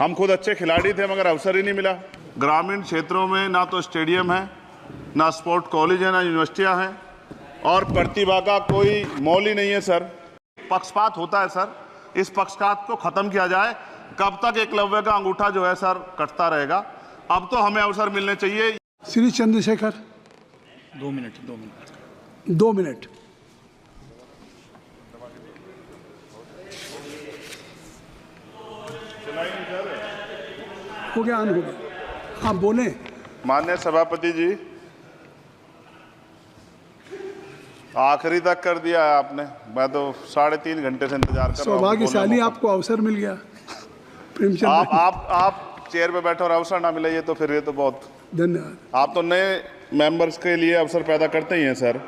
हम खुद अच्छे खिलाड़ी थे मगर अवसर ही नहीं मिला। ग्रामीण क्षेत्रों में ना तो स्टेडियम है, ना स्पोर्ट कॉलेज है, ना यूनिवर्सिटियां हैं और प्रतिभा का कोई मोल ही नहीं है सर। पक्षपात होता है सर, इस पक्षपात को खत्म किया जाए। कब तक एकलव्य का अंगूठा जो है सर कटता रहेगा? अब तो हमें अवसर मिलने चाहिए। श्री चंद्रशेखर 2 मिनट। 2 मिनट। हो गया, ऑन हो गया, आप बोले। माननीय सभापति जी, आखिरी तक कर दिया है आपने। मैं तो 3.5 घंटे से इंतजार कर रहा हूं। सौभाग्यशाली आपको अवसर मिल गया। प्रेमचंद आप चेयर पे बैठे और अवसर ना मिले, ये तो फिर ये तो बहुत धन्यवाद। आप तो नए मेंबर्स के लिए अवसर पैदा करते ही हैं सर।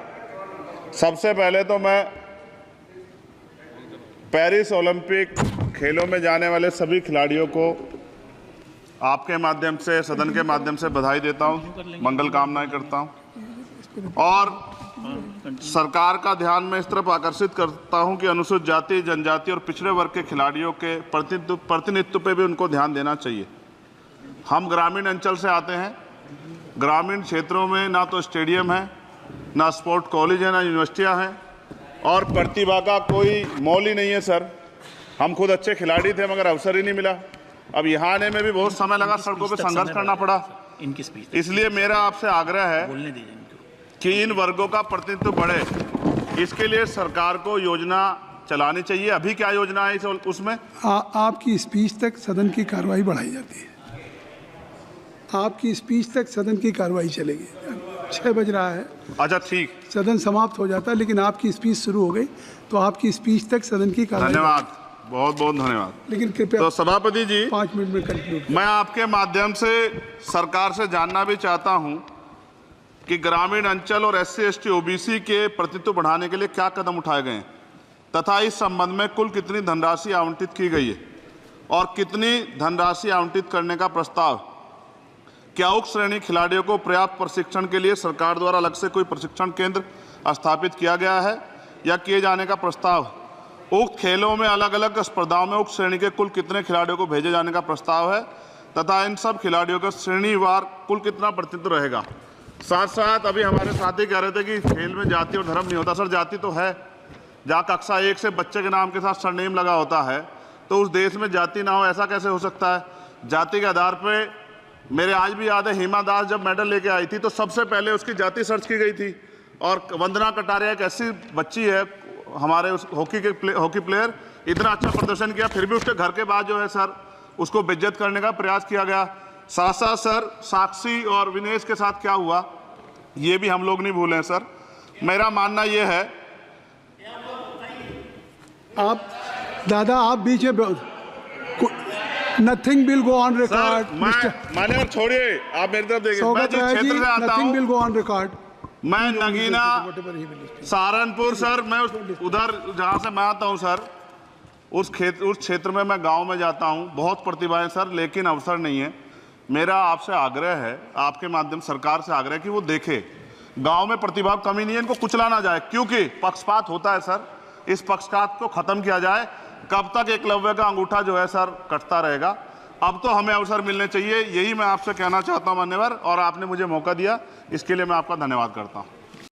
सबसे पहले तो मैं पेरिस ओलंपिक खेलों में जाने वाले सभी खिलाड़ियों को आपके माध्यम से, सदन के माध्यम से बधाई देता हूं, मंगल कामनाएं करता हूं और सरकार का ध्यान मैं इस तरफ आकर्षित करता हूं कि अनुसूचित जाति, जनजाति और पिछड़े वर्ग के खिलाड़ियों के प्रतिनिधित्व पे भी उनको ध्यान देना चाहिए। हम ग्रामीण अंचल से आते हैं। ग्रामीण क्षेत्रों में ना तो स्टेडियम है, ना स्पोर्ट कॉलेज है, ना यूनिवर्सिटियां हैं और प्रतिभा का कोई मोल ही नहीं है सर। हम खुद अच्छे खिलाड़ी थे मगर अवसर ही नहीं मिला। अब यहाँ आने में भी बहुत समय लगा, सड़कों पे संघर्ष करना पड़ा। इसलिए मेरा आपसे आग्रह है कि इन वर्गों का प्रतिनिधित्व बढ़े। इसके लिए सरकार को योजना चलानी चाहिए। अभी क्या योजना है उसमें? आपकी स्पीच तक सदन की कार्रवाई बढ़ाई जाती है। आपकी स्पीच तक सदन की कार्रवाई चलेगी। 6 बज रहा है। अच्छा ठीक, सदन समाप्त हो जाता है, लेकिन आपकी स्पीच शुरू हो गई तो आपकी स्पीच तक सदन की कार्रवाई। धन्यवाद, बहुत बहुत धन्यवाद। लेकिन कृपया तो सभापति जी 5 मिनट में कंक्लूड। मैं आपके माध्यम से सरकार से जानना भी चाहता हूं कि ग्रामीण अंचल और SC ST OBC के प्रतिनिधित्व बढ़ाने के लिए क्या कदम उठाए गए हैं तथा इस संबंध में कुल कितनी धनराशि आवंटित की गई है और कितनी धनराशि आवंटित करने का प्रस्ताव। क्या उक्त श्रेणी खिलाड़ियों को पर्याप्त प्रशिक्षण के लिए सरकार द्वारा अलग से कोई प्रशिक्षण केंद्र स्थापित किया गया है या किए जाने का प्रस्ताव। उक्त खेलों में अलग अलग स्पर्धाओं में उक्त श्रेणी के कुल कितने खिलाड़ियों को भेजे जाने का प्रस्ताव है तथा इन सब खिलाड़ियों का श्रेणीवार कुल कितना प्रतिनिधित्व रहेगा। साथ साथ अभी हमारे साथी कह रहे थे कि खेल में जाति और धर्म नहीं होता। सर जाति तो है। जहाँ कक्षा 1 से बच्चे के नाम के साथ सरनेम लगा होता है तो उस देश में जाति ना हो, ऐसा कैसे हो सकता है? जाति के आधार पे मेरे आज भी याद है, हिमा दास जब मेडल लेके आई थी तो सबसे पहले उसकी जाति सर्च की गई थी। और वंदना कटारिया एक ऐसी बच्ची है, हमारे उस हॉकी प्लेयर, इतना अच्छा प्रदर्शन किया, फिर भी उसके घर के बाद जो है सर उसको बेइज्जत करने का प्रयास किया गया। साथ साथ सर साक्षी और विनेश के साथ क्या हुआ ये भी हम लोग नहीं भूले सर। मेरा मानना ये है, आप दादा आप बीच में nothing will go on record. माने और छोड़िए, आप मेरी तरफ देखिए। मैं जिस क्षेत्र से आता हूं, विल गो ऑन रिकॉर्ड। मैं नगीना सहारनपुर सर, मैं उधर जहां से मैं आता हूं सर, उस क्षेत्र में मैं गांव में जाता हूं। बहुत प्रतिभाएं सर, लेकिन अवसर नहीं है। मेरा आपसे आग्रह है, आपके माध्यम सरकार से आग्रह है कि वो देखे गांव में प्रतिभा कमी नहीं है, इनको कुचला ना जाए क्योंकि पक्षपात होता है सर। इस पक्षपात को खत्म किया जाए। कब तक एकलव्य का अंगूठा जो है सर कटता रहेगा? अब तो हमें अवसर मिलने चाहिए। यही मैं आपसे कहना चाहता हूं मान्यवर, और आपने मुझे मौका दिया इसके लिए मैं आपका धन्यवाद करता हूं।